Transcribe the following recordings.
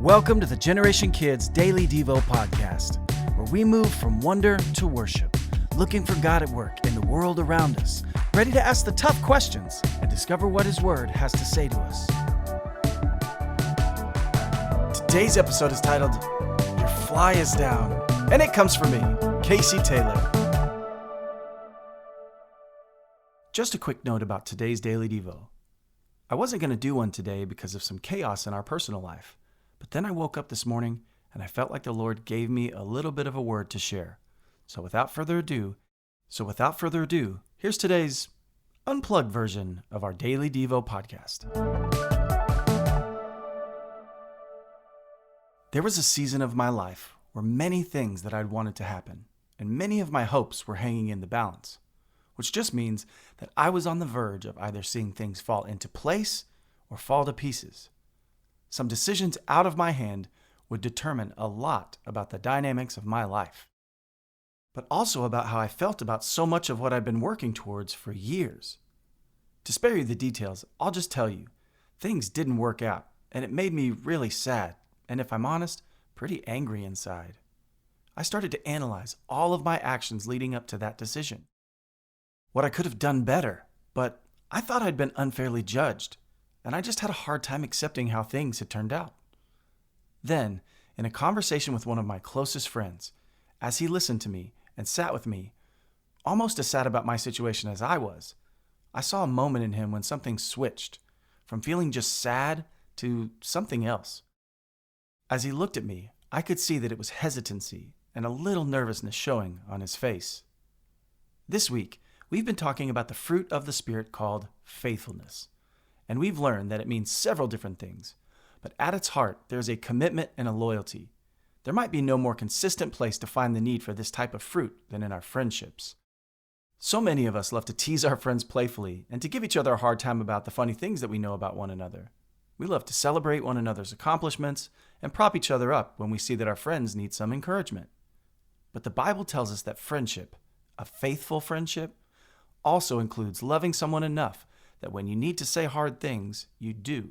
Welcome to the Generation Kids Daily Devo podcast, where we move from wonder to worship, looking for God at work in the world around us, ready to ask the tough questions and discover what His Word has to say to us. Today's episode is titled, Your Fly is Down, and it comes from me, Casey Taylor. Just a quick note about today's Daily Devo. I wasn't going to do one today because of some chaos in our personal life. But then I woke up this morning and I felt like the Lord gave me a little bit of a word to share. So without further ado, here's today's unplugged version of our Daily Devo podcast. There was a season of my life where many things that I'd wanted to happen and many of my hopes were hanging in the balance, which just means that I was on the verge of either seeing things fall into place or fall to pieces. Some decisions out of my hand would determine a lot about the dynamics of my life, but also about how I felt about so much of what I've been working towards for years. To spare you the details, I'll just tell you, things didn't work out, and it made me really sad, and if I'm honest, pretty angry inside. I started to analyze all of my actions leading up to that decision. What I could have done better, but I thought I'd been unfairly judged. And I just had a hard time accepting how things had turned out. Then, in a conversation with one of my closest friends, as he listened to me and sat with me, almost as sad about my situation as I was, I saw a moment in him when something switched from feeling just sad to something else. As he looked at me, I could see that it was hesitancy and a little nervousness showing on his face. This week, we've been talking about the fruit of the Spirit called faithfulness. And we've learned that it means several different things, but at its heart, there's a commitment and a loyalty. There might be no more consistent place to find the need for this type of fruit than in our friendships. So many of us love to tease our friends playfully and to give each other a hard time about the funny things that we know about one another. We love to celebrate one another's accomplishments and prop each other up when we see that our friends need some encouragement. But the Bible tells us that friendship, a faithful friendship, also includes loving someone enough that when you need to say hard things, you do,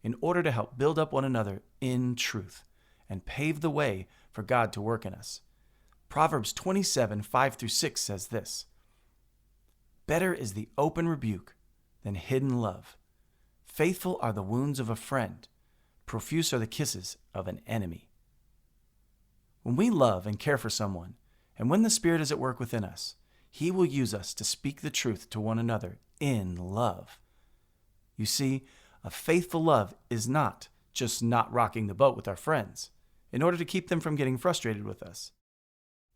in order to help build up one another in truth and pave the way for God to work in us. Proverbs 27, 5-6 says this, Better is the open rebuke than hidden love. Faithful are the wounds of a friend. Profuse are the kisses of an enemy. When we love and care for someone, and when the Spirit is at work within us, He will use us to speak the truth to one another in love. You see, a faithful love is not just not rocking the boat with our friends in order to keep them from getting frustrated with us.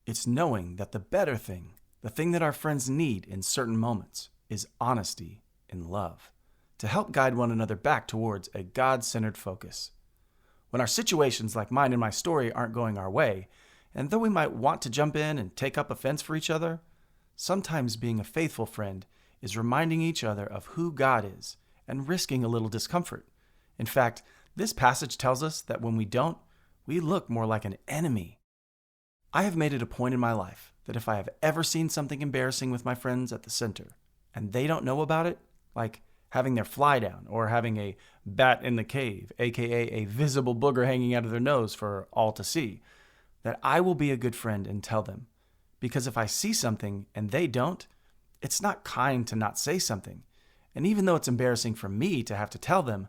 It's knowing that the better thing, the thing that our friends need in certain moments, is honesty and love to help guide one another back towards a God-centered focus. When our situations like mine and my story aren't going our way, and though we might want to jump in and take up offense for each other, sometimes being a faithful friend is reminding each other of who God is and risking a little discomfort. In fact, this passage tells us that when we don't, we look more like an enemy. I have made it a point in my life that if I have ever seen something embarrassing with my friends at the center and they don't know about it, like having their fly down or having a bat in the cave, aka a visible booger hanging out of their nose for all to see, that I will be a good friend and tell them. Because if I see something and they don't, it's not kind to not say something. And even though it's embarrassing for me to have to tell them,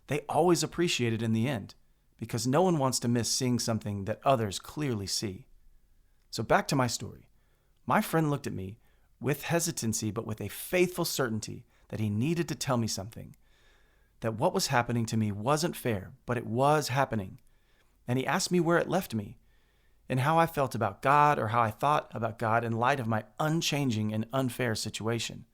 they always appreciate it in the end, because no one wants to miss seeing something that others clearly see. So back to my story. My friend looked at me with hesitancy, but with a faithful certainty that he needed to tell me something. That what was happening to me wasn't fair, but it was happening. And he asked me where it left me, and how I felt about God or how I thought about God in light of my unchanging and unfair situation.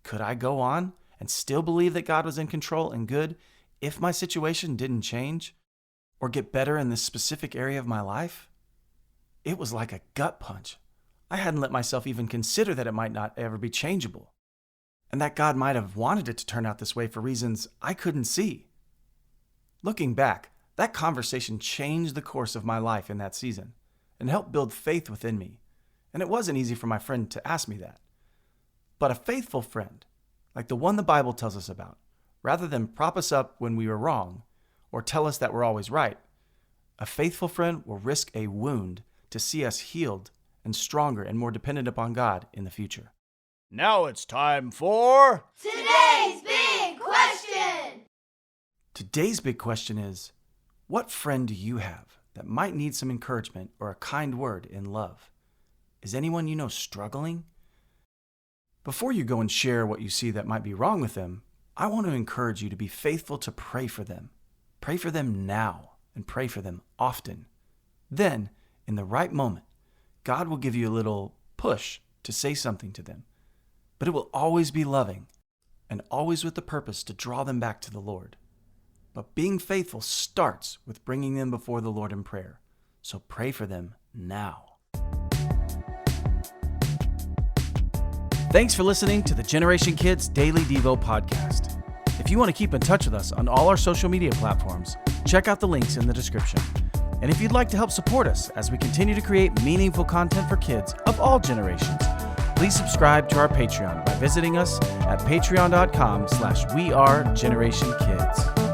Could I go on and still believe that God was in control and good if my situation didn't change or get better in this specific area of my life? It was like a gut punch. I hadn't let myself even consider that it might not ever be changeable, and that God might have wanted it to turn out this way for reasons I couldn't see. Looking back, that conversation changed the course of my life in that season and helped build faith within me. And it wasn't easy for my friend to ask me that. But a faithful friend, like the one the Bible tells us about, rather than prop us up when we were wrong or tell us that we're always right, A faithful friend will risk a wound to see us healed and stronger and more dependent upon God in the future. Now it's time for Today's Big Question! Today's big question is, what friend do you have that might need some encouragement or a kind word in love? Is anyone you know struggling? Before you go and share what you see that might be wrong with them, I want to encourage you to be faithful to pray for them. Pray for them now and pray for them often. Then, in the right moment, God will give you a little push to say something to them. But it will always be loving and always with the purpose to draw them back to the Lord. But being faithful starts with bringing them before the Lord in prayer. So pray for them now. Thanks for listening to the Generation Kids Daily Devo podcast. If you want to keep in touch with us on all our social media platforms, check out the links in the description. And if you'd like to help support us as we continue to create meaningful content for kids of all generations, please subscribe to our Patreon by visiting us at patreon.com/wearegenerationkids.